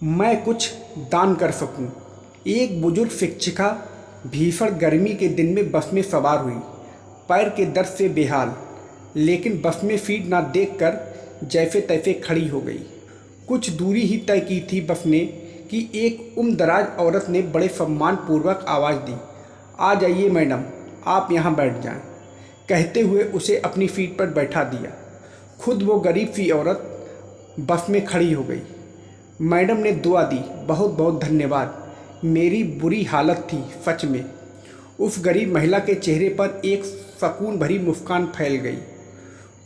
मैं कुछ दान कर सकूं। एक बुजुर्ग शिक्षिका भीषण गर्मी के दिन में बस में सवार हुई, पैर के दर्द से बेहाल, लेकिन बस में सीट ना देखकर जैसे तैसे खड़ी हो गई। कुछ दूरी ही तय की थी बस ने कि एक उम्रदराज औरत ने बड़े सम्मानपूर्वक आवाज़ दी, आ जाइए मैडम, आप यहाँ बैठ जाएं। कहते हुए उसे अपनी सीट पर बैठा दिया। खुद वो गरीब सी औरत बस में खड़ी हो गई। मैडम ने दुआ दी, बहुत बहुत धन्यवाद, मेरी बुरी हालत थी सच में। उस गरीब महिला के चेहरे पर एक सुकून भरी मुस्कान फैल गई।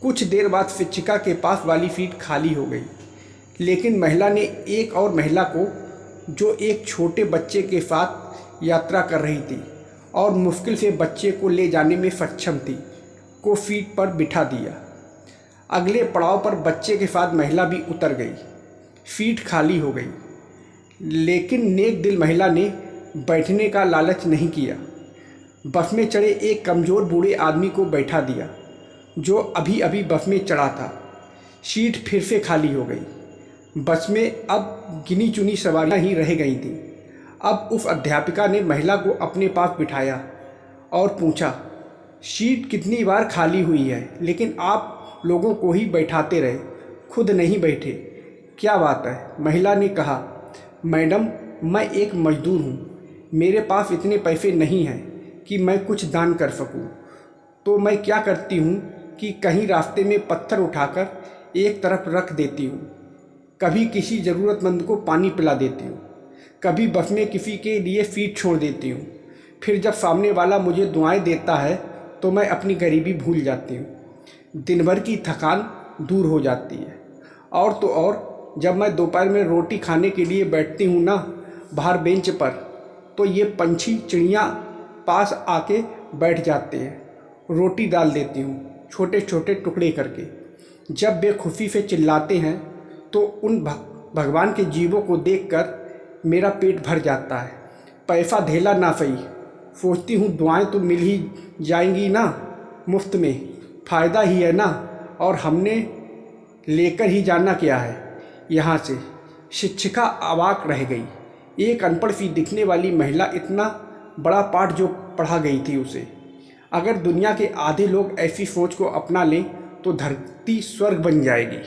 कुछ देर बाद शिक्षिका के पास वाली सीट खाली हो गई, लेकिन महिला ने एक और महिला को, जो एक छोटे बच्चे के साथ यात्रा कर रही थी और मुश्किल से बच्चे को ले जाने में सक्षम थी, को सीट पर बिठा दिया। अगले पड़ाव पर बच्चे के साथ महिला भी उतर गई। सीट खाली हो गई, लेकिन नेक दिल महिला ने बैठने का लालच नहीं किया। बस में चढ़े एक कमज़ोर बूढ़े आदमी को बैठा दिया, जो अभी अभी बस में चढ़ा था। सीट फिर से खाली हो गई। बस में अब गिनी चुनी सवारियां ही रह गई थीं। अब उस अध्यापिका ने महिला को अपने पास बिठाया और पूछा, सीट कितनी बार खाली हुई है, लेकिन आप लोगों को ही बैठाते रहे, खुद नहीं बैठे, क्या बात है? महिला ने कहा, मैडम, मैं एक मजदूर हूँ, मेरे पास इतने पैसे नहीं हैं कि मैं कुछ दान कर सकूँ, तो मैं क्या करती हूँ कि कहीं रास्ते में पत्थर उठाकर एक तरफ रख देती हूँ, कभी किसी ज़रूरतमंद को पानी पिला देती हूँ, कभी बस में किसी के लिए सीट छोड़ देती हूँ। फिर जब सामने वाला मुझे दुआएं देता है तो मैं अपनी गरीबी भूल जाती हूँ, दिन भर की थकान दूर हो जाती है। और तो और जब मैं दोपहर में रोटी खाने के लिए बैठती हूँ ना, बाहर बेंच पर, तो ये पंछी चिड़ियाँ पास आके बैठ जाते हैं, रोटी डाल देती हूँ छोटे छोटे टुकड़े करके। जब वे खुशी से चिल्लाते हैं तो उन भगवान के जीवों को देखकर मेरा पेट भर जाता है। पैसा धेला ना सही, सोचती हूँ दुआएं तो मिल ही जाएंगी ना, मुफ्त में फ़ायदा ही है ना, और हमने लेकर ही जाना क्या है यहाँ से। शिक्षिका अवाक रह गई। एक अनपढ़ सी दिखने वाली महिला इतना बड़ा पाठ जो पढ़ा गई थी उसे। अगर दुनिया के आधे लोग ऐसी सोच को अपना लें तो धरती स्वर्ग बन जाएगी।